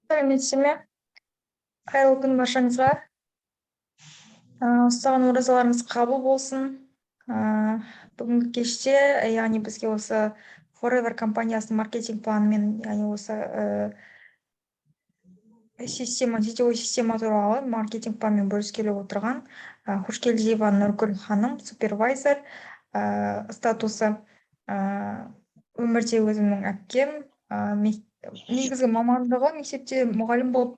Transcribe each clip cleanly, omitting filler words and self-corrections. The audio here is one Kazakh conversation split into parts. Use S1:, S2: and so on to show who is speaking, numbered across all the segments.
S1: Сәлеметсіз ме? Қайырлы күн баршаңызға. Ұстаған оразаларыңыз қабыл болсын. Бүгінгі кеште, яғни бізге осы Forever компаниясының маркетинг планымен, яғни осы сетевой система туралы маркетинг планымен бөліскелі отырған Хушкелдиева Нұргүл ханым, супервайзер, статусы өмірде өзімнің әпкем, негізгі мамандығы мектепте мұғалім болып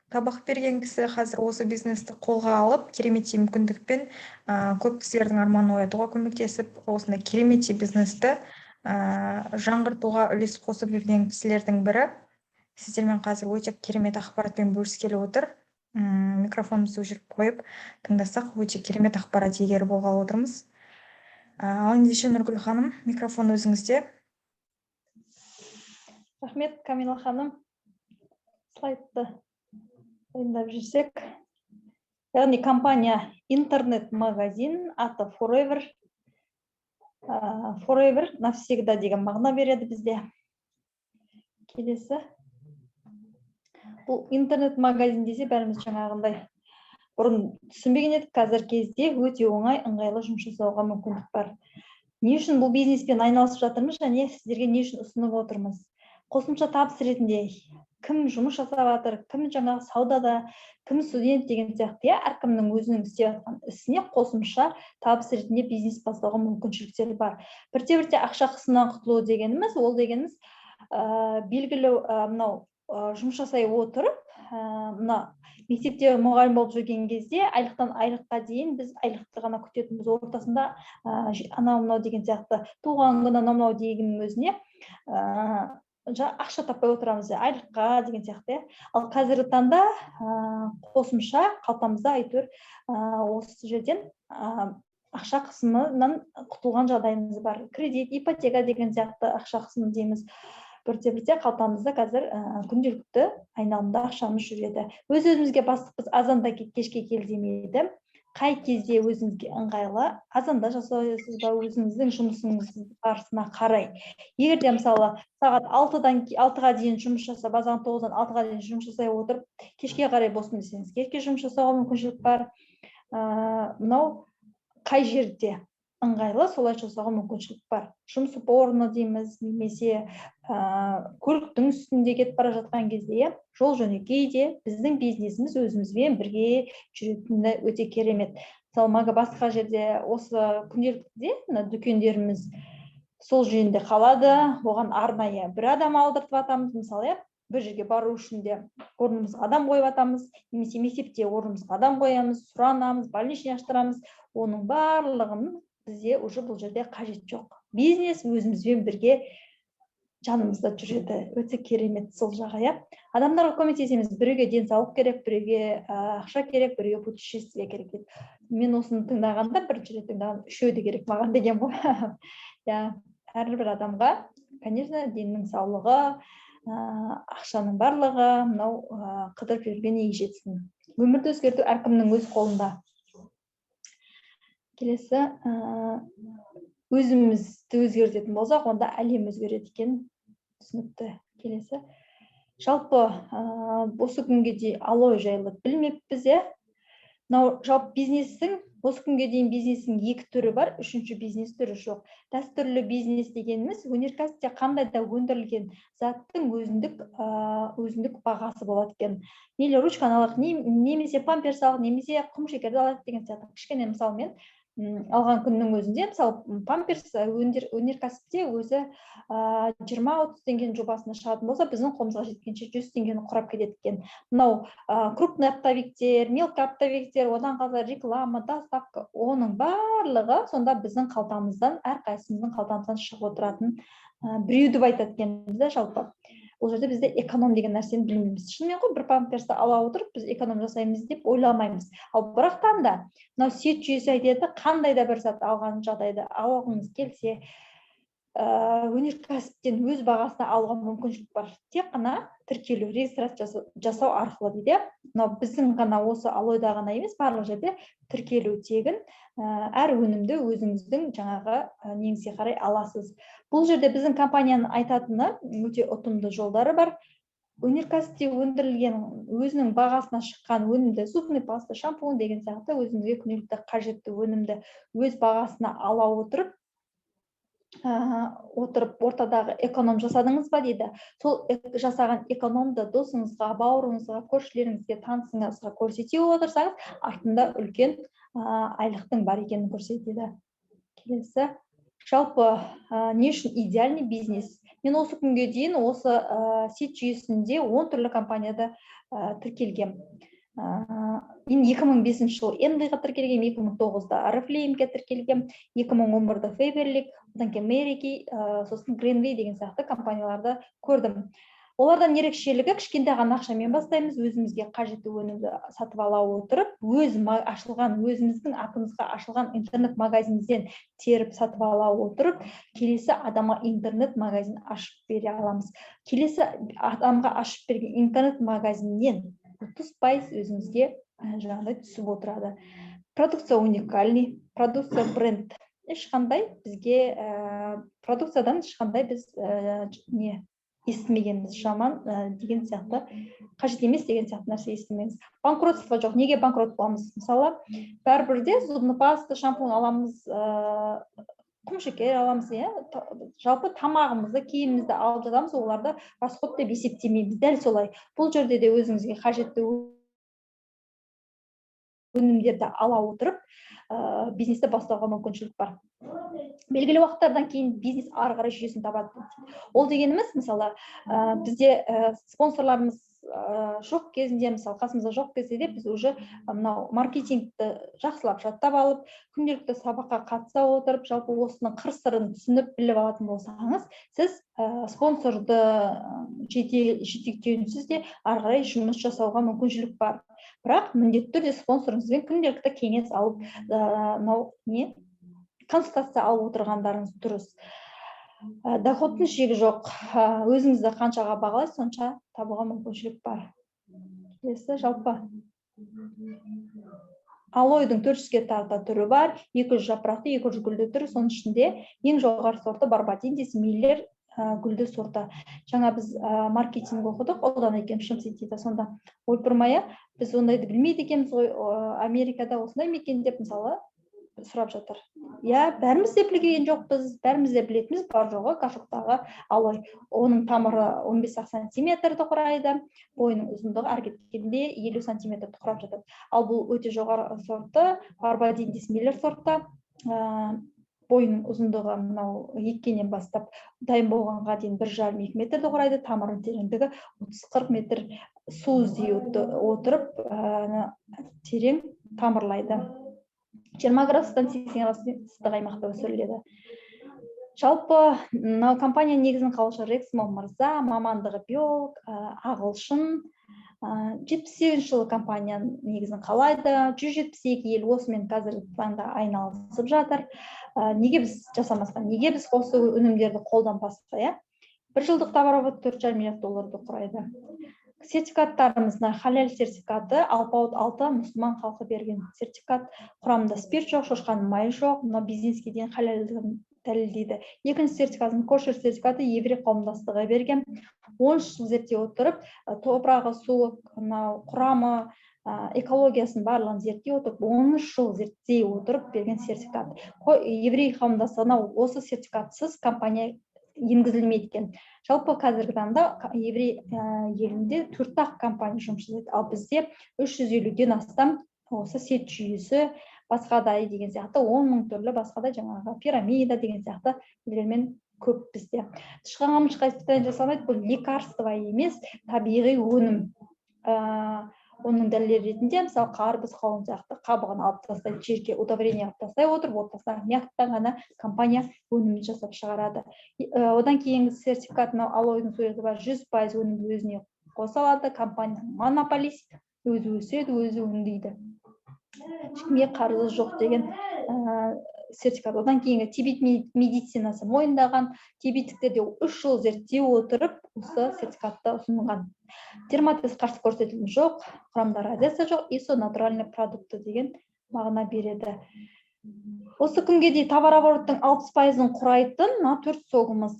S1: табақ берген кісі, қазір осы бизнесті қолға алып, кереметтей мүмкіндікпен көп кісілердің арманын оятуға көмектесіп, осындай кереметтей бизнесті жаңғыртуға үлес қосып жүрген кісілердің бірі. Сіздермен қазір өте керемет ақпаратпен бөліскелі отыр. Микрофонымызды өшіріп қойып, тыңдасақ, өте керемет ақпарат егері болғалы отырмыз. Ал ендеше Нұргүл ханым, микрофон өзіңізде.
S2: Рахмет, Камила ханым. Слайдты дайындап жүрсек. Яғни компания интернет-магазин аты Forever. Forever навсегда деген мағына береді бізде. Келесі. Бұл интернет-магазин десе бәріміз жаңағындай бұрын түсінбеген едік, қазір кезде өте оңай, ыңғайлы жұмыс жасауға мүмкіндік бар. Не үшін бұл бизнеспен айналысып жатырмыз және сіздерге не үшін ұсынып отырмыз? Қосымша табыс ретінде кім жұмыс жасап жатыр, кім жаңағы саудада, кім студент деген сияқты, әркімнің өзінің істеп жатқан ісіне қосымша табыс ретінде бизнес бастауға мүмкіншіліктері бар. Бірте-бірте ақша қысымынан құтылу дегеніміз, ол дегеніміз белгілі мынау жұмыс жасай отырып, мына мектепте мұғалім болып жүрген кезде айлықтан айлыққа дейін біз айлықты ғана күтетінбіз. Ортасында анау-мынау деген сияқты туған күн анау-мынау дегеннің өзіне ақша таппай отырамыз, айлыққа деген сияқты. Ал қазіргі таңда қосымша қалтамызда әйтеуір осы жерден ақша қысымынан құтылған жағдайымыз бар. Кредит, ипотека деген сияқты ақша қысымы дейміз. Бірте-бірте қалтамызда қазір күнделікті айналымда ақшамыз жүреді. Өз-өзімізге бастықпыз, азанда кешке кел демейді. Қай кезде өзіңізге ыңғайлы, азанда жасайсыз ба, өзіңіздің жұмысыңыз барысына қарай. Егер де мысалы сағат 6-ға дейін жұмыс жасап, базан 9-дан 6-ға дейін жұмыс жасай отырып, кешке қарай болсын десеңіз, кешке жұмыс жасауға мүмкіншілік бар. Мынау қай жерде ыңғайлы, солай жасауға мүмкіншілік бар. Жұмыс орны дейміз, немесе көліктің үстінде кетіп бара жатқан кезде, жол жөнекейде біздің бизнесіміз өзімізбен бірге жүретіні өте керемет. Мысалы, басқа жерде осы күнделікте дүкендеріміз сол жүйінде қалады, оған арнайы бір адам алдыртып атамыз, мысалы, бір жерге бару үшін де орнымызға адам қойып атамыз, немесе мектепте орнымызға адам қоямыз, сұранамыз, больничный аштырамыз, оның барлығын бізде уже бұл жерде қажет жоқ. Бизнес өзімізбен бірге жанымызда жүреді. Өте керемет сол жағы. Адамдарға көмектесеміз, біреуге денсаулық керек, біреуге ақша керек, біреуге путешествие керек. Мен осыны тыңдағанда, бірінші рет тыңдаған, үшеуі де керек маған деген ғой. Әрбір адамға, конечно, деннің саулығы, ақшаның барлығы, мынау қыдырып жүрген ей жетсін. Өмірді өзгерту әркімнің өз қолында. Келесі, өзімізді өзгертетін болсақ, онда әлем өзгереді екен, түсінікті. Келесі, жалпы осы күнге дейін алой жайлы білмеппіз, жалпы бизнестің, осы күнге дейін бизнестің екі түрі бар, үшінші бизнес түрі жоқ. Дәстүрлі бизнес дегеніміз өнеркәсіпте қандай да өндірілген заттың өзіндік бағасы болады екен. Мейлі ручканы алайық, немесе памперс алайық, немесе құмшекерді алайық деген сияқты. Кішкене мысалмен алған күннің өзінде, мысалы, памперс өнеркәсіпте өзі 20-30 теңгенің жобасына шығатын болса, біздің қолымызға жеткенше 100 теңгені құрап кетеді екен. Мынау крупный оптовиктер, мелкий оптовиктер, одан қалса реклама, доставка, оның барлығы сонда біздің қалтамыздан, әрқайсымыздың қалтамыздан шығып отыратын біреуді айтады екенбіз, жалпы. Ол жерде бізде эконом деген нәрсені білмейміз. Шынымен ғой, бір памперсті ала отырып, біз эконом жасаймыз деп ойламаймыз. Ал бірақтан да, мынау сет жүйесі айтады, қандай да бір зат алған жағдайда алғыңыз келсе, өнеркәсіптен өз бағасына алуға мүмкіншілік бар. Тек қана тіркелу, регистрация жасау арқылы дейді. Мынау біздің ғана осы алойда ғана емес, барлық жерде тіркелу тегін, әр өнімді өзіңіздің жаңағы неңізге қарай аласыз. Бұл жерде біздің компанияның айтатыны өте ұтымды жолдары бар. өнеркәсіпте өндірілген өзінің бағасына шыққан өнімді, зубный паста, шампунь деген сияқты өзімізге күнделікті қажетті өнімді өз бағасына ала отырып ортадағы эконом жасадыңыз ба дейді. Сол жасаған экономды досыңызға, бауырыңызға, көршілеріңізге, танысыңызға көрсете отырсаңыз, артында үлкен айлықтың бар екенін көрсетеді. Келесі, жалпы не үшін идеальный бизнес? Мен осы күнге дейін осы сет жүйесінде 10 түрлі компанияда тіркелгем. 2005 жыл Энлиға тіркелгем, 2009-да Арифлеймге тіркелгем, 2011-да Фейберлик, одан кейін Мерики, сосын Гренвей деген сияқты компанияларды көрдім. Олардан ерекшелігі кішкентай ғана ақшамен бастаймыз, өзімізге қажетті өнімді сатып ала отырып, өзіміздің атымызға ашылған интернет магазинден теріп сатып ала отырып, келесі адамға интернет магазин ашып бере аламыз. Келесі адамға ашып берген интернет магазиннен 30% өзімізге жаңағыдай түсіп отырады. Продукция уникальный, продукция бренд. Ешқандай бізге продукциядан ешқандай біз естімегенбіз, жаман деген сияқты, қажет емес деген сияқты нәрсе естімеңіз. Банкротство жоқ. Неге банкрот боламыз? Мысалы, бәрібірде зубный паста, шампунь аламыз, құмшекер аламыз, жалпы тамағымызды, киімімізді алып жатамыз, оларды расход деп есептемейміз. Дәл солай. Бұл жерде де өзіңізге қажетті өнімдерді ала отырып, бизнесті бастауға мүмкіншілік бар. Белгілі уақыттардан кейін бизнес ары қарай жүйесін табады. Ол дегеніміз, мысалы, бізде спонсорларымыз жоқ кезінде, мысалы, қасымызда жоқ кезде де біз уже маркетингті жақсылап жаттап алып, күнделікті сабаққа қатыса отырып, жалпы осының қыр-сырын түсініп біліп алатын болсаңыз, сіз спонсорды жетектеусіз де ары қарай жұмыс жасауға мүмкіншілік бар. Бірақ міндетті түрде спонсорыңызбен күнделікті кеңес алып, консультация алып отырғандарыңыз дұрыс. Доходтың шегі жоқ. Өзіңізді қаншаға бағалайсыз, сонша табуға мүмкіншілік бар. Келесі, жалпы алойдың 400-ге тарта түрі бар, 200 жапырақты, 200 гүлді түрі, соның ішінде ең жоғары сорты Барбадинис Миллер гүлді сорты. Жаңа біз маркетинг оқыдық, одан екен шымсет дейді. Сонда ойпырмая, біз ондайды білмейді екенбіз ғой, Америкада осындай мекен деп, мысалы, сұрап жатыр. Бәріміз де білген жоқпыз, бәріміз де білетіміз бар жоғы кашуктағы алой. Оның тамыры 15 сантиметрді құрайды, бойының ұзындығы әр кеткенде 50 сантиметрді құрап жатыр. Ал бұл өте жоғары сорты, Барбадинис Миллер сорты, бойының ұзындығы еккеннен бастап дайын болғанға дейін 1,5-2 метрді құрайды, тамырын тереңдігі 30-40 метр су іздей отырып терең тамырлайды. 20 градустан 80 градус ыстық аймақта өсіріледі. Жалпы компания негізін қалаушы Рексмо мырза, мамандығы биолог, ағылшын. 78 жылы компанияның негізін қалайды, 172 ел осымен қазіргі таңда айналысып жатыр. Неге біз жасамасқа, неге біз осы өнімдерді қолданбасқа? Бір жылдық товаровод $4,5 миллион құрайды. Сертификаттарымызда халал сертификаты, алпауыт 6 мұсылман халқы берген сертификат, құрамында спирт жоқ, шошқаның майы жоқ, бизнеске дейін халалдығын дәлелдейді. Екінші сертификатын кошер сертификаты еврей қауымдастығы берген. 10 жыл зерттей отырып, топырағы, суы, құрамы, экологиясын барлығын зерттей отырып, 10 жыл зерттей отырып берген сертификат. Еврей қауымдастығына осы сертификатсыз компания енгізілмейді екен. Жалпы қазіргі таңда еврей елінде 4-ақ компания жұмыс жасайды, ал бізде 350-ден астам осы сет жүйесі, басқадай деген сияқты 10 мың түрлі басқадай жаңағы пирамида деген сияқты елдермен көп бізде. Тышқанға испытание жасалмайды, бұл лекарство емес, табиғи өнім. Оның дәлелі ретінде, мысалы, қарбыз қауын сияқты қабығын алып тастайды, жерге удобрение алып тастай отырып, ортасына мияқтан ғана компания өнімін жасап шығарады. Одан кейінгі сертификатына алойдың суреті бар, 100% өнімді өзіне қоса алады, компания монополист, өзі өседі, өзі өңдейді. Ешкімге қарызы жоқ деген сертификат. Одан кейінгі Тибет медицинасы мойындаған, тибеттіктерде 3 жыл зерттей отырып, осы сертификатты ұсынған. Дерматит қарсы көрсетілім жоқ, құрамда радияция жоқ, ISO натуральный продукты деген мағына береді. Осы күнге дейін товарообороттың 60%-ын құрайтын 4 согымыз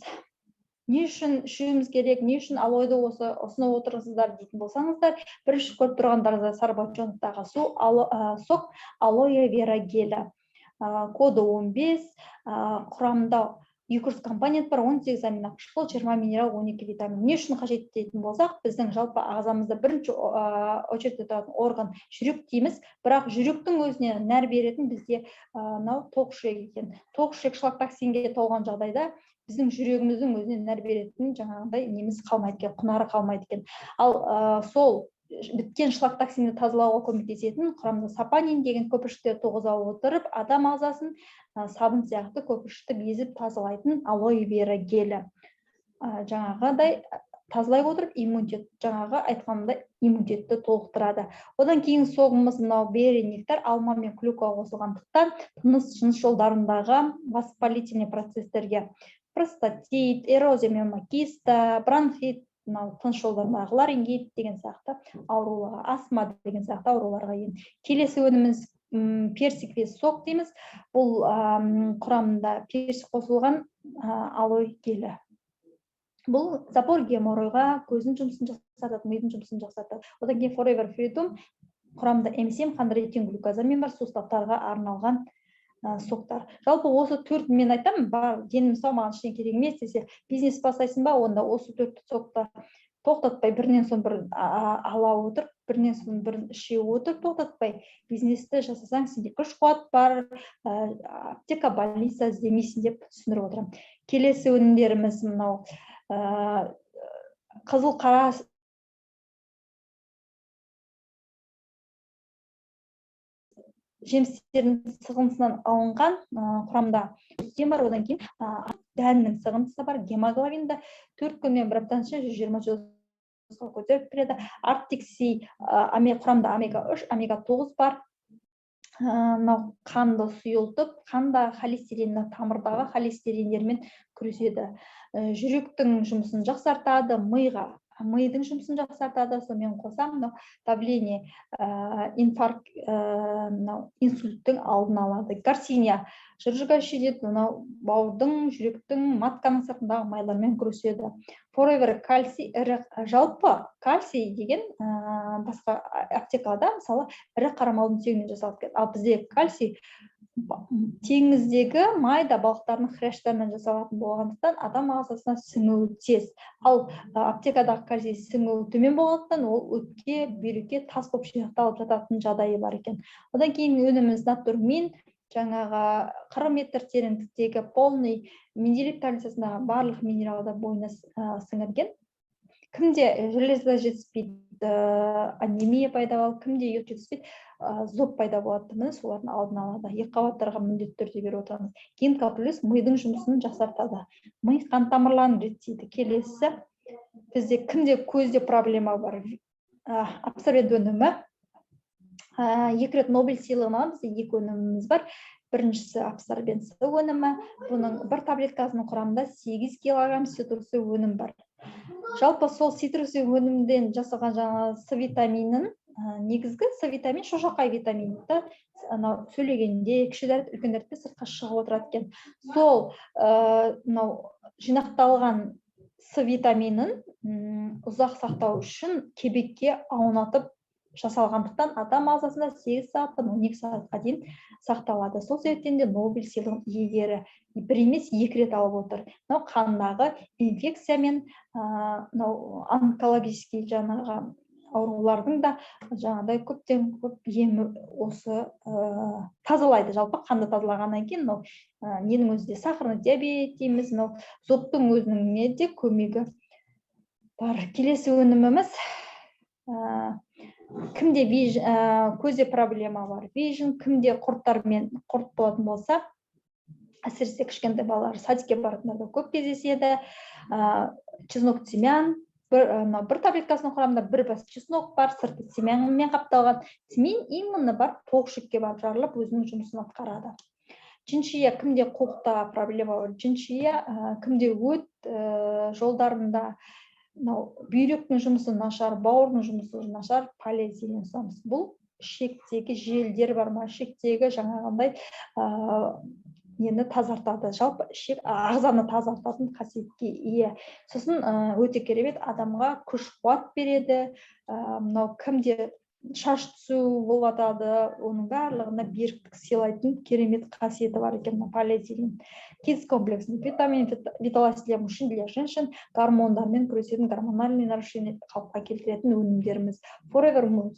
S2: не үшін ішуіміз керек, не үшін алойды осы ұсынып отырсыздар дейтін болсаңыздар, бірінші көріп тұрғандарыңызда сарбачоновтағы сок алоэ вера гелі. Коды 15, құрамында 200 компонент бар, 18 амино қышқыл, 20 минерал, 12 витамин. Не үшін қажет дейтін болсақ, біздің жалпы ағзамызда бірінші очередте тұратын орган жүрек дейміз, бірақ жүректің өзіне нәр беретін бізде тоқ ішек екен. Тоқ ішек шлактоксинге толған жағдайда біздің жүрегіміздің өзіне нәр беретін жаңағындай неміз қалмайды екен, құнары қалмайды екен. Ал сол біткен шлактоксинді тазалауға көмектесетін құрамында сапонин деген көпіршіктерді тоғыза отырып, адам ағзасын сабын сияқты көпіршікті безіп тазалайтын алоэ вера гелі. Жаңағыдай тазалай отырып иммунитет, жаңағы айтқанымдай иммунитетті толықтырады. Одан кейін соғымыз мынау бери нектар, алма мен клюква қосылғандықтан тыныс жолдарындағы воспалительный процестерге простатит, эрозия пневмокиста, бронхит, тыныс жолдарындағы ларингит деген сияқты ауруларға, астма деген сияқты ауруларға ем. Келесі өніміміз персикве сок дейміз. Бұл құрамында персик қосылған алоэ гелі. Бұл запор геморройға, көздің жұмысын жақсартады, мидың жұмысын жақсартады. Одан кейін Forever Freedom құрамында МСМ, хондроитин глюкозамин бар, суставтарға арналған соктар. Жалпы осы төрт мен айтамын, бар денім сау, маған ештеңе керек емес десе, бизнес бастайсың ба, онда осы төрт сокта тоқтатпай бірінен соң бірін ала отырып, бірінен соң бірін іше отырып тоқтатпай бизнесті жасасаң, сенде күш қуат бар, аптека больница іздемейсің деп түсіндіріп отырамын. Келесі өнімдеріміз мынау қызыл қара жемістердің сығындысынан алынған құрамда сен бар, одан кейін дәннің сығындысы бар, гемоглобинді 4 күннен бір аптаның ішінде 120 көтеріп береді. Арктикси құрамда омега-3, омега-9 бар. Қанды сұйылтып, қанда холестеринді, тамырдағы холестериндермен күреседі. Жүректің жұмысын жақсартады, мидың жұмысын жақсартады. Сонымен қоса давление, инфаркт, инсульттің алдын алады. Гарсиния жыржігашидет, бауырдың, жүректің, матканың сыртындағы майлармен күреседі. Forever кальций, жалпы кальций деген басқа аптекада мысалы ірі қара малдың сүйегінен жасалып кетеді. Ал бізде кальций теңіздегі майда балықтардың хрящтарынан жасалатын болғандықтан адам ағзасына сіңуі тез. Ал аптекадағы кальций сіңуі төмен болғандықтан ол өтке, бүйрекке тас болып жинақталып жататын жағдайы бар екен. Одан кейін өніміміз натурмин, жаңағы 40 метр тереңдіктегі полный менделеев таблицасындағы барлық минералдар бойына сіңірген. Кімде железо жетіспейді, анемия пайда болады, кімде йод жетіспейді, зоб пайда болады, міне солардың алдын алады. Екіқабаттарға міндетті түрде беріп отырамыз. Гинка плюс мидың жұмысын жақсартады. Ми қан тамырларын реттейді. Келесі бізде кімде көзде проблема бар, абсорбент өнімі. 2 рет Нобель сыйлығына бізде 2 өніміміз бар. Біріншісі абсорбент өнімі. Бұның бір таблеткасының құрамында 8 кг цитрусы өнім бар. Жалпы сол цитрусы өнімден жасалған жаңа С витаминін, негізгі С витамин шошақай витаминді сөйлегенде, кіші дәрет, үлкен дәртте сыртқа шығып отырады екен. Сол жинақталған С витаминін ұзақ сақтау үшін кебекке аунатып жасалғандықтан адам ағзасында 8 сағаттан 12 сағатқа дейін сақталады. Сол себептен де Нобель сыйлығының иегері бір емес 2 рет алып отыр. Қандағы инфекция мен онкологический жаңағы аурулардың да жаңағыдай көптен көп емі осы тазалайды. Жалпы қанды тазалағаннан кейін ненің өзінде сахарный диабет дейміз, зобтың өзінің де көмегі бар. Келесі өніміміз кімде көзде проблема бар, вижн, кімде құрт болатын болса, әсіресе кішкентай балалар садикке баратындарда көп кездеседі. Чеснок семян, бір таблеткасының құрамында бір бас чеснок бар, сырты семянмен қапталған. Семен именно бар, тоқ ішекке барып жарылып, өзінің жұмысын атқарады. Жіншия, кімде қуықта проблема бар, жіншия, кімде өт жолдарында бүйректің жұмысы нашар, бауырдың жұмысы нашар, полиэтилен сомс. Бұл ішектегі желдер бар ма, ішектегі жаңағындай нені тазартады, жалпы ішек ағзаны тазартатын қасиетке ие. Сосын өте керемет адамға күш қуат береді. Мынау кімде шаш түсу болып жатады, оның барлығына беріктік сыйлайтын керемет қасиеті бар екен полиэтилен. Kids комплексный витамин, виталась для мужчин, для женщин, гормондармен күресетін гормональный нарушение қалыпқа келтіретін өнімдеріміз. Forever Moon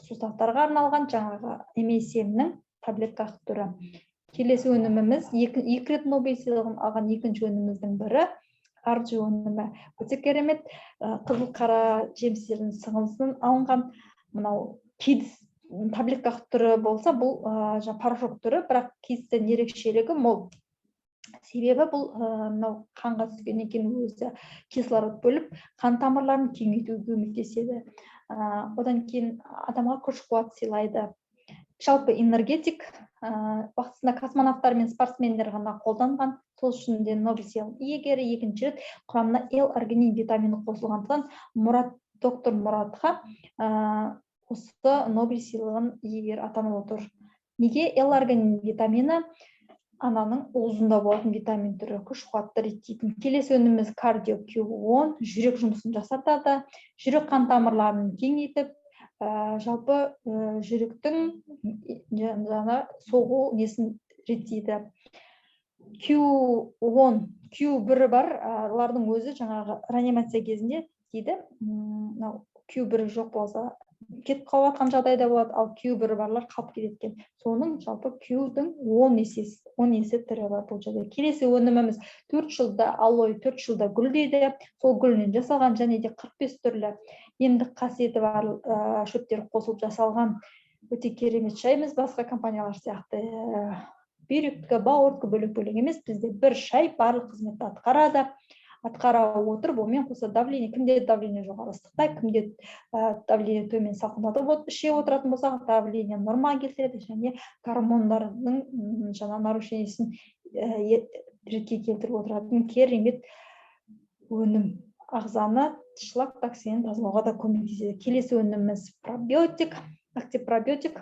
S2: суставтарға арналған жаңағы MSM-нің таблетка түрі. Келесі өніміміз, екі рет Нобель сыйлығын алған екінші өніміміздің бірі арджи өнімі. Өте керемет қызыл қара жемістердің сіңілісінен алынған мынау кидс таблетка түрі болса, бұл порошок түрі, бірақ кидстен ерекшелігі мол. Себебі бұл мынау қанға түскеннен кейін өзі кислород бөліп, қан тамырларын кеңейтуге көмектеседі. Одан кейін адамға күш қуат сыйлайды. Жалпы энергетик, уақытысында космонавтар мен спортсмендер ғана қолданған, сол үшін де Нобель сыйлығының иегері. Екінші рет құрамына L-аргинин витамині қосылғандықтан доктор Мұратқа осы Нобель сыйлығын иегері атанып отыр. Неге? L-аргинин витамині ананың уызында болатын витамин түрі, күш қуатты реттейтін. Келесі өніміміз кардио Q10, жүрек жұмысын жақсартады, жүрек қан тамырларын кеңейтіп, жалпы жүректің жаңа соғу несін реттейді. Q10, Q1 бар, олардың өзі жаңағы реанимация кезінде дейді, Q1 жоқ болса кетіп қалып жатқан жағдайда болады, ал Q1 барлар қалып кеткен. Соның жалпы Q-дің 10 есе түрі бар бұл жерде. Келесі өніміміз 4 жылда алой, 4 жылда гүл дейді. Сол гүлінен жасалған және де 45 түрлі емдік қасиеті бар шөптер қосылып жасалған өте керемет шайымыз. Басқа компаниялар сияқты бүйректікі, бауырдікі бөлек-бөлек емес, бізде бір шай барлық қызметті атқарады. Атқара отырып, онымен қоса давление, кімде давление жоғары ыстықта, кімде давление төмен салқындатып іше отыратын болса, давление норма келтіреді және гормондардың жаңа нарушениесін ретке келтіріп отыратын керемет өнім. Ағзаны шлак токсинін тазалауға да көмектеседі. Келесі өніміміз пробиотик, актив пробиотик.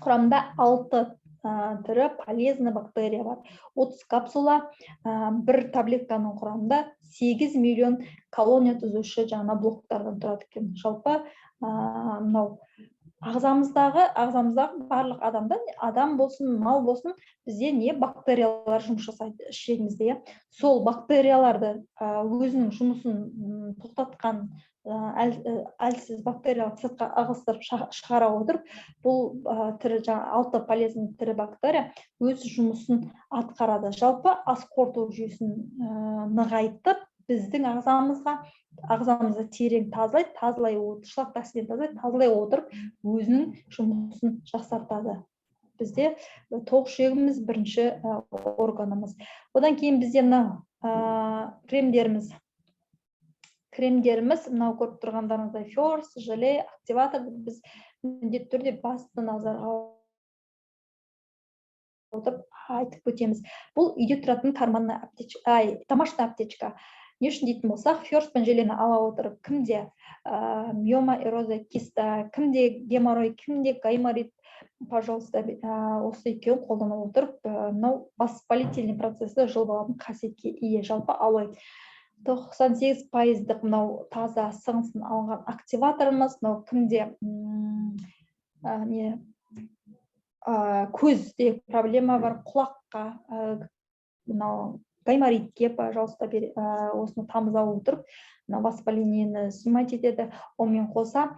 S2: Құрамында 6 түрі полезный бактерия бар. 30 капсула, бір таблетканың құрамында 8 миллион колония түзуші жаңа блоктардан тұрады екен. Жалпы мынау ағзамыздағы барлық адамда, адам болсын, мал болсын, бізде не бактериялар жұмыс жасайды ішегімізде. Сол бактерияларды өзінің жұмысын тоқтатқан әлсіз бактериялар сыртқа ағыстырып шығара отырып, бұл түрі жаңа 6 полезный түрі бактерия өз жұмысын атқарады. Жалпы ас қорыту жүйесін нығайтып, біздің ағзамызды терең тазалай отырып, шлак токсинін тазалай отырып, өзінің жұмысын жақсартады. Бізде тоқ ішегіміз бірінші органымыз. Одан кейін бізде кремдеріміз, мынау көріп тұрғандарыңыздай ферс, желе, активатор, біз міндетті түрде басты назарға отырып айтып өтеміз. Бұл үйде тұратын домашний аптечка. Не үшін дейтін болсақ, ферс пен желені ала отырып, кімде миома, эрозия, киста, кімде геморрой, кімде гайморит, пожалуйста, осы екеуін қолдана отырып, мынау воспалительный процесті жылбалатын қасиетке ие. Жалпы алой 98% мынау таза сыңсын алған активаторымыз, мынау кімде көзде проблема бар, құлаққа, мынау гайморитке, пожалуйста, осыны тамыза отырып, воспалениені снимать етеді. Онымен қоса,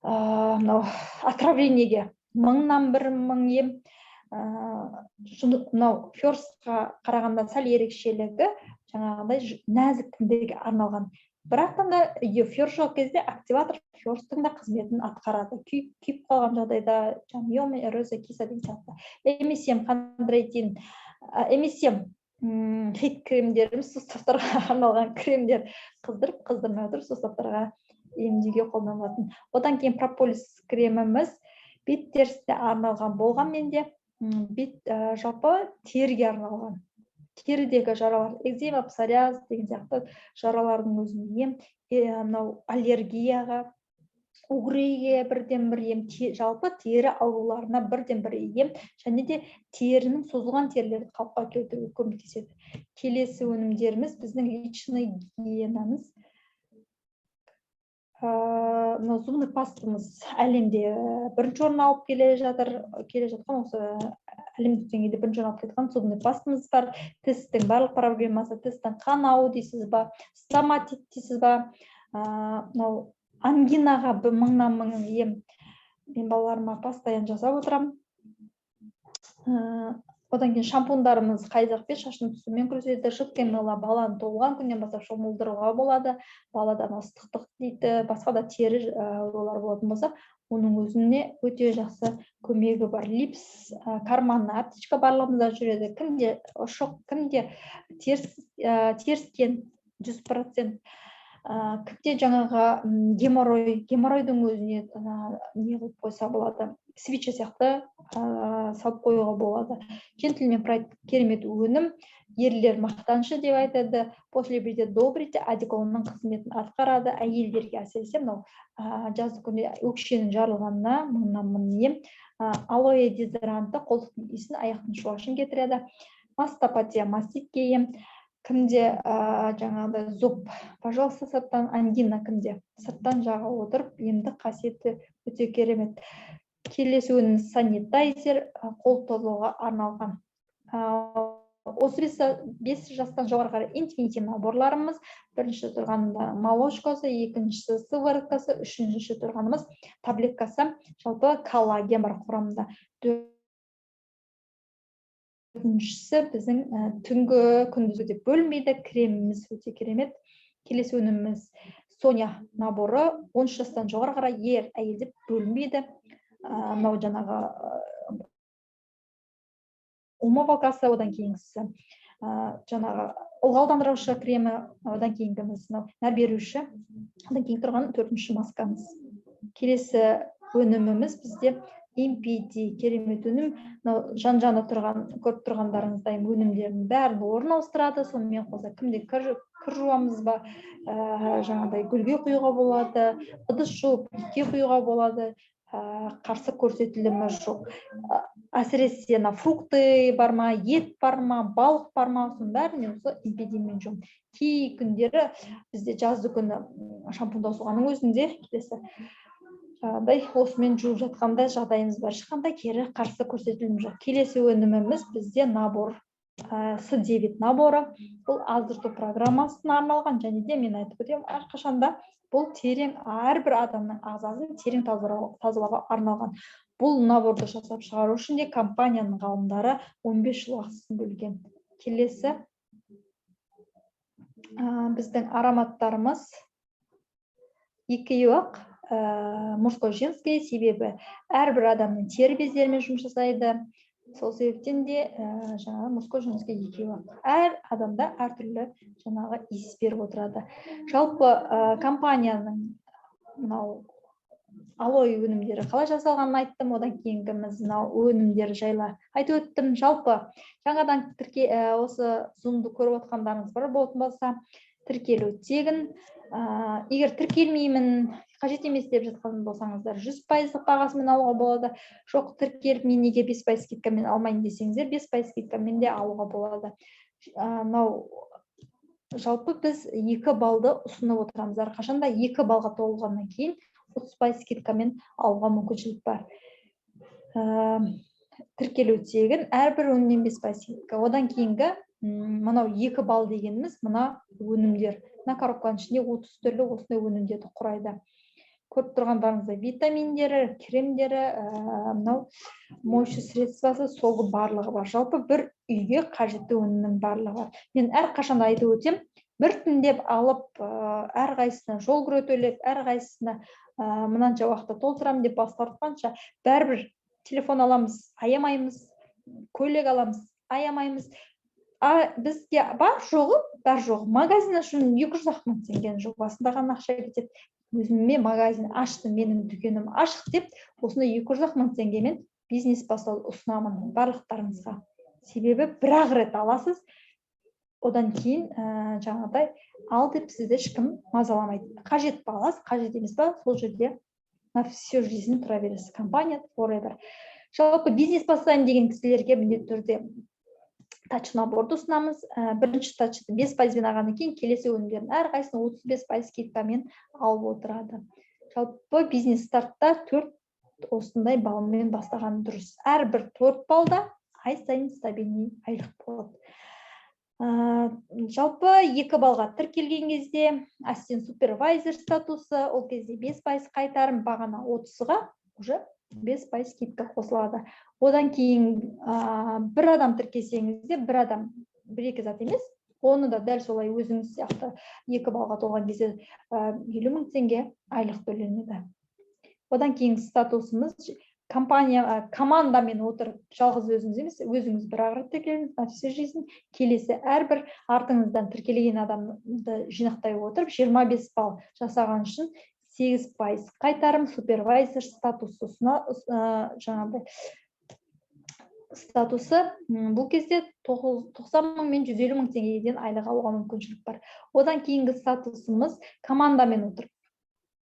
S2: отравлениеге 1000 ем. Мынау ферсқа қарағанда сәл ерекшелігі жаңағындай нәзіктігіне арналған. Бірақтан да ферс жоқ кезде активатор ферстің да қызметін атқарады. Күйіп қалған жағдайда миома, эрозия, киста деген сияқты. MSM, хондроитин, MSM хит кремдеріміз, суставтарға арналған кремдер қыздырмай отырып, суставтарға емдеуге қолданылатын. Одан кейін прополис креміміз бет терісіне арналған болғанмен де бет жалпы теріге арналған. Терідегі жаралар, экзема, псориаз деген сияқты жаралардың өзіне ем, аллергияға, угрейге бірден бір ем, жалпы тері ауруларына бірден бір ем, және де терінің созылған терілерді қалыпқа келтіруге көмектеседі. Келесі өнімдеріміз біздің личный гигиенамыз. Зубный пастамыз әлемде бірінші орын алып келе жатқан, осы әлемдік деңгейде бірінші орын алып кеткен зубный пастамыз бар. Тісттің барлық проблемасы, тісттің қанауы дейсіз ба, стоматит дейсіз ба, ангинаға мыңнан мың ем. Мен балаларыма постоянно жасап отырамын. Одан кейін шампундарымыз қайзақпен шашын түсумен күреседі. Жидкое мыло баланы туылған күннен бастап шомылдыруға болады. Баладан ыстықтық дейді, басқа да тері аурулар болатын болса, оның өзіне өте жақсы көмегі бар. Липс, карманна, аптечка барлығымызда жүреді. Кімде шоқ, кімде теріскен 100%, кімде жаңағы геморройдың өзіне не қылып қойса болады, свеча сияқты салып қоюға болады. Кең тілмен керемет өнім, ерлер мақтанышы деп айтады. После бреде до бреде одеколонның қызметін атқарады. Әйелдерге әсіресе мынау жаздық күнде өкшенің жарылғанына мыңнан мың ем. Алоэ дезодоранты қолтықтың иісін, аяқтың шуашын кетіреді. Мастопатия, маститке ем. Кімде жаңағыдай зуб, пожалуйста, сырттан ангина, кімде сырттан жаға отырып, емдік қасиеті өте керемет. Келесі өнім санитайзер, қол тазалауға арналған. Осы 5 жастан жоғарғы инфинити наборларымыз. Бірінші тұрғанында молочкасы, екіншісі сывороткасы, үшінші тұрғанымыз таблеткасы. Жалпы коллаген бар құрамында. Төртіншісі біздің түнгі күндізгі деп бөлінбейді, креміміз өте керемет. Келесі өніміміз Соня наборы, 13 жастан жоғарғы ер әйел деп бөлінбейді. Мынау жаңағы умывалкасы, одан кейінгісі жаңағы ылғалдандырушы кремі, одан кейінгіміз нәр беруші, одан кейін тұрған 4-ші маскамыз. Келесі өніміміз бізде MPD, керемет өнім. Жан-жаны көріп тұрғандарыңыздай өнімдердің бәрін орын ауыстырады. Сонымен қоса кімде кір жуамыз ба, жаңағыдай гүлге құюға болады, ыдыс жуып итке құюға болады. Қарсы көрсетілімі жоқ. Әсіресе фрукты бар ма, ет бар ма, балық бар ма, соның бәріне осы MPD-мен жуам. Кей күндері бізде жазды күні шампунда суғаның өзінде келесі осымен жуып жатқанда жағдайымыз бар. Ешқандай кері қарсы көрсетілім жоқ. Келесі өніміміз бізде набор, С9 наборы. Бұл аздырту программасына арналған, және де мен айтып өтемін, әрқашанда бұл терең, әрбір адамның ағзасын терең тазалауға арналған. Бұл наборды жасап шығару үшін де компанияның ғалымдары 15 жыл уақытын бөлген. Келесі біздің ароматтарымыз екеуі ақ, мужской женский, себебі әрбір адамның тері бездерімен жұмыс жасайды. Сол себептен де жаңағы мужской женский екеуі ақ. Әр адамда әртүрлі жаңағы иіс беріп отырады. Жалпы компанияның мынау алоэ өнімдері қалай жасалғанын айттым, одан кейінгіміз мынау өнімдері жайлы айтып өттім. Жалпы жаңадан осы зумды көріп отқандарыңыз бар болатын болса, тіркелу тегін. Егер тіркелмеймін, қажет емес деп жатқан болсаңыздар, 100% бағасымен алуға болады. Жоқ, тіркеліп мен неге 5% скидкамен алмайын десеңіздер, 5% скидкамен де алуға болады. Жалпы біз 2 балды ұсынып отырамыз. Әрқашанда 2 балға толғаннан кейін 30% скидкамен алуға мүмкіншілік бар. Тіркелу тегін, әрбір өнімнен 5% скидка. Одан кейінгі мынау 2 бал дегеніміз мына өнімдер. Мына коробканың ішінде 30 түрлі осындай өнімдерді құрайды. Көріп тұрғандарыңызда витаминдері, кремдері, мынау моющий средствосы, солғы барлығы бар. Жалпы бір үйге қажетті өнімнің барлығы бар. Мен әрқашанда айтып өтем, бір түндеп алып, әрқайсысына жол кіре төлеп, әрқайсысына мынанша уақытта толтырамын деп бас тартқанша, бәрібір телефон аламыз, аямаймыз, көйлек аламыз, аямаймыз. Бізге бар жоғы, магазин ашуын 200 мың теңгенің жобасында ғана ақша кетеді. Өзіме магазин ашты, менің дүкенім ашық деп, осында 200 мың теңгемен бизнес бастауды ұсынамын барлықтарыңызға. Себебі бір-ақ рет аласыз, одан кейін жаңағыдай ал деп сізді ешкім мазаламайды. Қажет па аласыз, қажет емес па, сол жерде на всю жизнь тұра бересіз. Компания forever. Жалпы бизнес бастайын деген кісілерге міндетті түрде тач наборды ұсынамыз. Бірінші тачты 5% алғаннан кейін келесі өнімдердің әрқайсысын 35% скидкамен алып отырады. Жалпы бизнес стартта 4 осындай балмен бастаған дұрыс. Әрбір 4 балда ай сайын стабильный айлық болады. Жалпы 2 балға тіркелген кезде ассистент супервайзер статусы, ол кезде 5% қайтарым, бағана 30-ға уже 5% скидка қосылады. Одан кейін бір адам тіркесеңізде, бір адам 1-2 зат емес, оны да дәл солай өзіңіз сияқты 2 балға толған кезде 50 мың теңге айлық төленеді. Одан кейін статусымыз командамен отырып, жалғыз өзіңіз емес, өзіңіз бір ағырат тіркеліңіз, на всю жизнь. Келесі әрбір артыңыздан тіркелеген адамды жинақтай отырып, 25 балл жасаған үшін 8% қайтарым, супервайзер статусына жаңағыдай статусы. Бұл кезде 90 мың мен 150 мың теңгеден айлық алуға мүмкіншілік бар. Одан кейінгі статусымыз командамен отырып.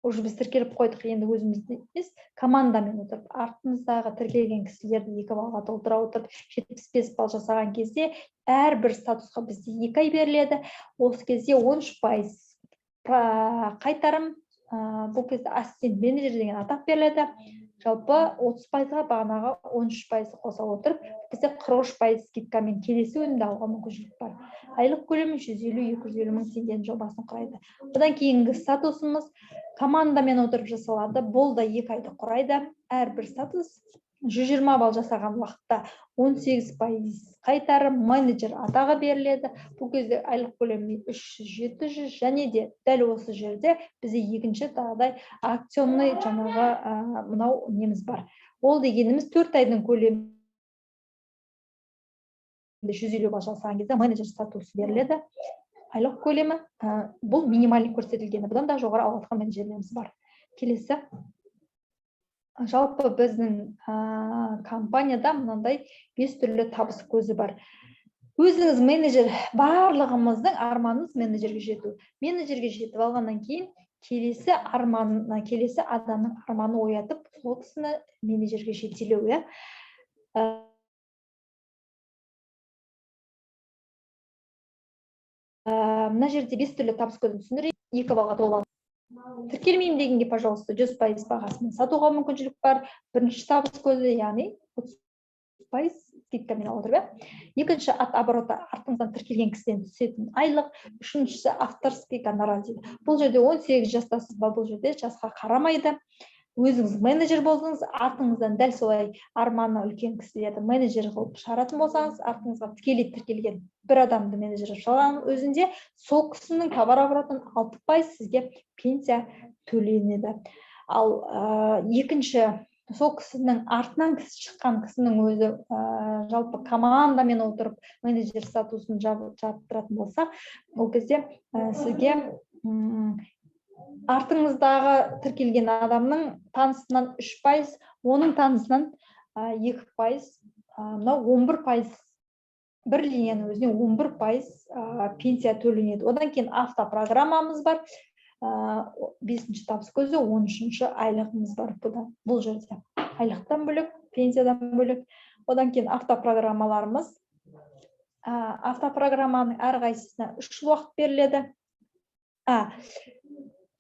S2: Уже біз тіркеліп қойдық, енді өзімізді емес, командамен отырып, артымыздағы тіркелген кісілерді 2 балға толтыра отырып, 75 балл жасаған кезде әрбір статусқа бізде 2 ай беріледі. Осы кезде 13% қайтарым, бұл кезде ассистент менеджер деген атақ беріледі. Жалпы 30%-ға бағанағы 13% қоса отырып, бізде 43% скидкамен келесі өнімді алуға мүмкіншілік бар. Айлық көлемі 150-250 мың теңгенің жобасын құрайды. Одан кейінгі статусымыз командамен отырып жасалады. Бұл да 2 айды құрайды. Әрбір статус 120 балл жасаған уақытта 18% қайтарым, менеджер атағы беріледі. Бұл кезде айлық көлемі 300-700, және де дәл осы жерде бізде екінші тағыдай акционный жаңағы мынау неміз бар. Ол дегеніміз 4 айдың көлемі 150 балл жасаған кезде менеджер статусы беріледі. Айлық көлемі бұл минимальный көрсетілгені, бұдан да жоғары алатын менеджерлеріміз бар. Келесі. Жалпы біздің компанияда мынандай 5 түрлі табыс көзі бар. Өзіңіз менеджер, барлығымыздың арманымыз менеджерге жету. Менеджерге жетіп алғаннан кейін келесі адамның арманы оятып, сол кісіні менеджерге жетелеу. Мына жерде 5 түрлі табыс көзін түсіндірейін. 2 балға толған. Тіркелмеймін дегенге, пожалуйста, 100% бағасымен сатуға мүмкіншілік бар. Бірінші табыс көзі, яғни 30% скидкамен алып отыр. Екінші ат обороты, артыңыздан тіркелген кісіден түсетін айлық. Үшіншісі авторский гонорар дейді. Бұл жерде 18 жастасыз ба, бұл жерде жасқа қарамайды. Өзіңіз менеджер болдыңыз, артыңыздан дәл солай арманы үлкен кісілерді менеджер қылып шығаратын болсаңыз, артыңызға тікелей тіркелген бір адамды менеджер шығарған өзінде, сол кісінің товар оборотынан 6% сізге пенсия төленеді. Ал екінші, сол кісінің артынан шыққан кісінің өзі жалпы командамен отырып менеджер статусын жаттыратын болса, ол кезде сізге артыңыздағы тіркелген адамның танысынан 3%, оның танысынан 2%, 11%, бір линияның өзіне 11% пенсия төленеді. Одан кейін автопрограммамыз бар, 5-ші табыс көзі, 13-ші айлығымыз бар. Бұл жерде айлықтан бөлек, пенсиядан бөлек. Одан кейін автопрограммаларымыз, автопрограмманың әрқайсысына 3 уақыт беріледі.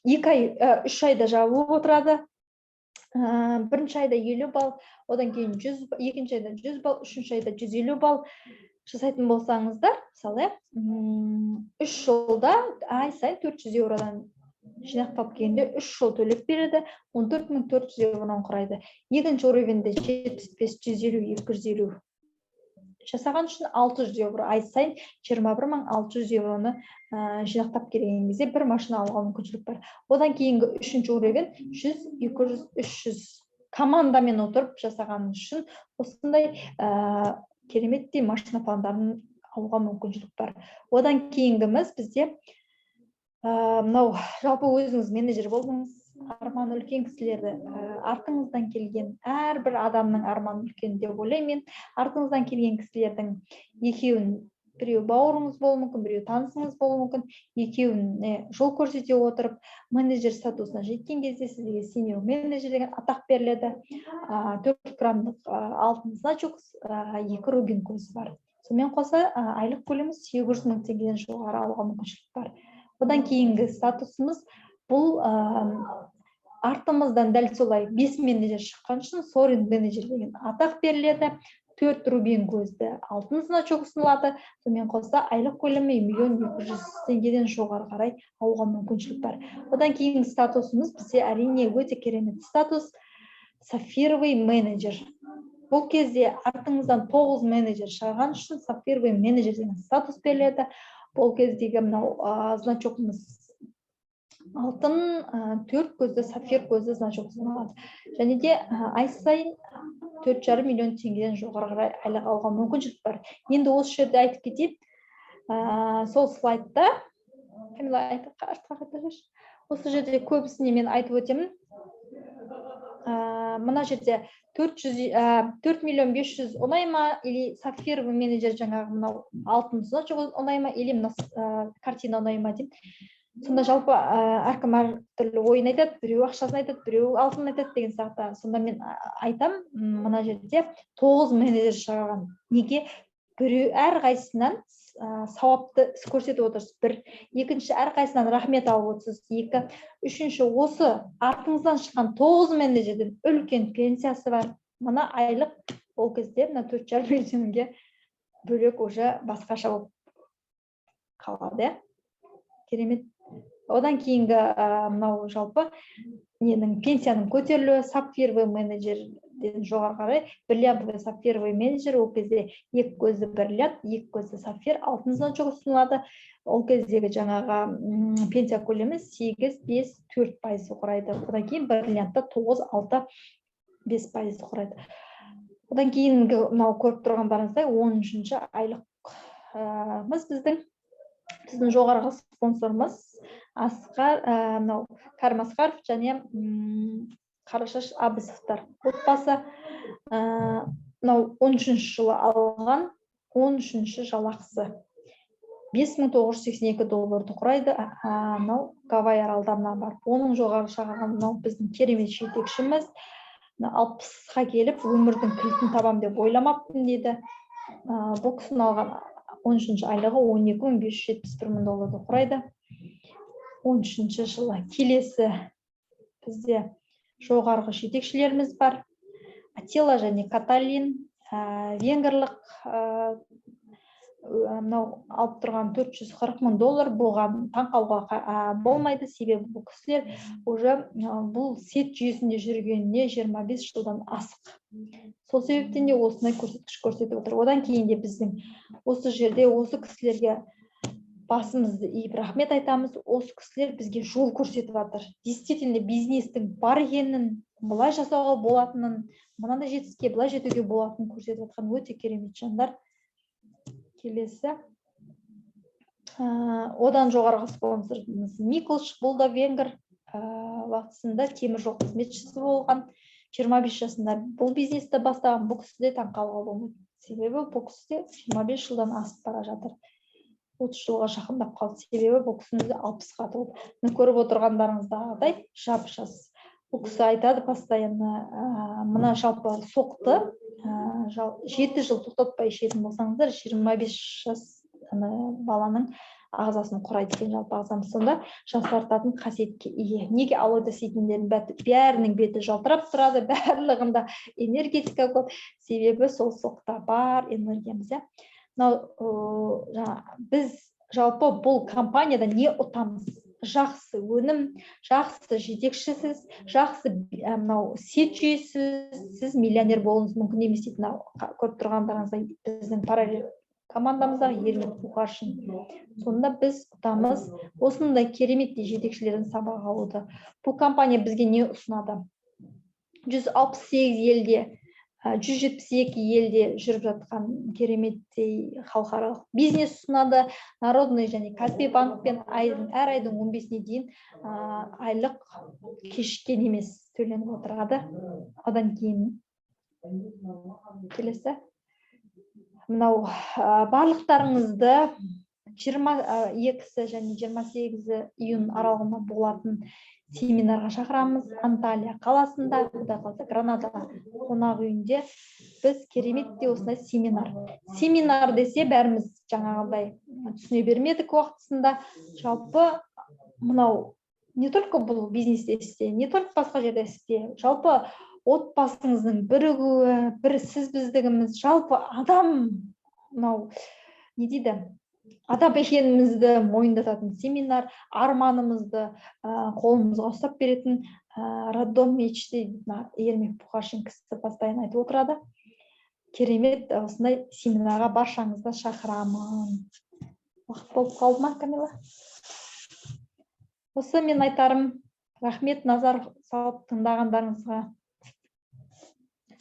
S2: 3 айда жабылып отырады. Бірінші айда 50 балл, одан кейін 100, екінші айда 100 балл, үшінші айда 150 балл жасайтын болсаңыздар, мысалы, 3 жылда ай сайын 400 евродан жинақтап келгенде 3 жыл төлеп береді, 14.400 евродан құрайды. Екінші уровенде 75, 150, 250 жасаған үшін 600 евро ай сайын 21.600 евроны жинақтап келген кезде бір машина алуға мүмкіншілік бар. Одан кейінгі үшінші уровень 100, 200, 300 командамен отырып жасаған үшін осындай кереметтей машина пландарын алуға мүмкіншілік бар. Одан кейінгіміз бізде мынау жалпы өзіңіз менеджер болдыңыз, арманы үлкен кісілерді, артыңыздан келген әрбір адамның арманы үлкен деп ойлаймын. Артыңыздан келген кісілердің екеуін біреу бауырыңыз болуы мүмкін, біреу танысыңыз болуы мүмкін. Екеуіне жол көрсете отырып, менеджер статусына жеткен кезде сізге сеньор менеджер деген атақ беріледі. 4 граммдық алтын значок, 2 рубин көзі бар. Сонымен қоса айлық көлемі 800 мың теңгеден жоғары алуға мүмкіншілік бар. Одан кейінгі статусымыз бұл артымыздан дәл солай 5 менеджер шыққан үшін соринг менеджер деген атақ беріледі. 4 рубин көзді алтын значок ұсынылады. Сонымен қоса айлық көлемі 1.200.000 теңгеден жоғары қарай алуға мүмкіншілік бар. Одан кейінгі статусымыз бізде әрине өте керемет статус сапфировый менеджер. Бұл кезде артыңыздан 9 менеджер шығарған үшін сапфировый менеджер деген статус беріледі. Бұл кездегі мынау значокымыз алтын 4 көзді сапфир көзді значок ұсынылады. Және де ай сайын 4,5 миллион теңгеден жоғары қарай айлық алуға мүмкіншілік бар. Енді осы жерде айтып кетейін. Сол слайдта осы жерде көбісіне мен айтып өтемін. Мына жерде 4 миллион 500 ұнай ма, или сапфировый менеджер жаңағы мынау алтын значок ұнай ма, или мына картина ұнай ма деймін. Сонда жалпы әркім әртүрлі ойын айтады, біреу ақшасын айтады, біреу алтын айтады деген сияқты. Сонда мен айтам, мына жерде 9 менеджер шығарған. Неге? Біреу әрқайсынан сауапты көрсетіп отырсыз. Бір, екінші әрқайсынан рахмет алып отырсыз. Екі, үшінші осы артыңыздан шыққан 9 менеджерден үлкен пенсиясы бар. Мына айлық ол кезде мына 4,5 миллионге бөлек уже басқаша болып қалады. Керемет. Одан кейінгі мынау жалпы ненің пенсияның көтерілуі сапфировый менеджерден жоғары қарай бриллиантовый сапфировый менеджер ол кезде 2 көзді бриллиант, 2 көзді сапфир алтын значок ұсынылады. Ол кездегі жаңағы пенсия көлемі 8-5-4% құрайды. Одан кейін бриллиантта 9-6-5% құрайды. Одан кейінгі мынау көріп тұрғандарыңыздай 13-ші айлықымыз біздің жоғарғы спонсорымыз Асқар, Кәрім Асқаров және Қарашаш Абысовтар отбасы. Мынау 13-ші жылы алған 13-ші жалақысы $5,982 құрайды. Мынау Гавай аралдарынан бар. Оның жоғары шығарған мынау біздің керемет жетекшіміз. 60-ға келіп өмірдің кілтін табам деп ойламаппын дейді. Бұл кісінің алған 13-ші айлығы $12,571 құрайды. 13-ші жылы келесі бізде жоғарғы жетекшілеріміз бар. Атила және Каталин, венгрлік алып тұрған $440,000 болған таң қалуға болмайды. Себебі бұл кісілер уже бұл сет жүйесінде жүргеніне 25 жылдан асық. Сол себептен де осындай көрсеткіш көрсетіп отыр. Одан кейін де біздің осы жерде осы кісілерге басымызды иіп рахмет айтамыз. Осы кісілер бізге жол көрсетіп жатыр. Действительно бизнестің бар екенін, былай жасауға болатынын, мынандай жетістікке былай жетуге болатынын көрсетіп жатқан өте керемет жандар. Келесі. Одан жоғарғы спонсорымыз Миклш, бұл да венгр, уақытысында темір жол қызметшісі болған. 25 жасында бұл бизнесті бастаған. Бұл кісіде таңқалуға болмайды. Себебі бұл кісіде 25 жылдан асып бара жатыр. 30 жылға жақындап қалды. Себебі бұл кісінің 60-ға толды. Көріп отырғандарыңыздағыдай жап-жас. Бұл кісі айтады постоянно, мына жалпы соқты 7 жыл тоқтатпай ішетін болсаңыздар, 25 жас баланың ағзасын құрайды екен жалпы ағзамыз. Сонда жасартатын қасиетке ие. Неге алоэ сетіндердің бәрінің беті жалтырап тұрады, барлығында энергетика көп. Себебі сол соқта бар энергиямыз. Біз жалпы бұл компанияда не ұтамыз? Жақсы өнім, жақсы жетекшісіз, жақсы сет жүйесі, сіз миллионер болуыңыз мүмкін емес дейді. Көріп тұрғандарыңыздай біздің параллель командамыздағы Ермек Бұқашин. Сонда біз ұтамыз осындай керемет жетекшілердің сабақ алуды. Бұл компания бізге не ұсынады? 168 елде 172 елде жүріп жатқан кереметтей халықаралық бизнес ұсынады. Народный және Каспий банкпен әр айдың 15-не дейін айлық кешіккен емес төленіп отырады. Одан кейін келесі. мынау барлықтарыңызды 22 және 28 июнь аралығында болатын семинарға шақырамыз. Анталия қаласында, Құдай қаласа Гранада қонақ үйінде біз кереметте осындай семинар. Семинар десе бәріміз жаңағыдай түсіне бермедік уақытысында. Жалпы мынау не только бұл бизнесте істе, не только басқа жерде істе, жалпы отбасыңыздың бірігуі, бір сіз біздігіміз, жалпы адам, мынау не дейді, адам екенімізді мойындататын семинар, арманымызды қолымызға ұстап беретін роддом мечты Ермек Бұқашин кісі постоянно айтып отырады. Керемет осындай семинарға баршаңызды шақырамын. Уақыт болып қалды ма, Камила? Осы мен айтарым. Рахмет назар салып тыңдағандарыңызға.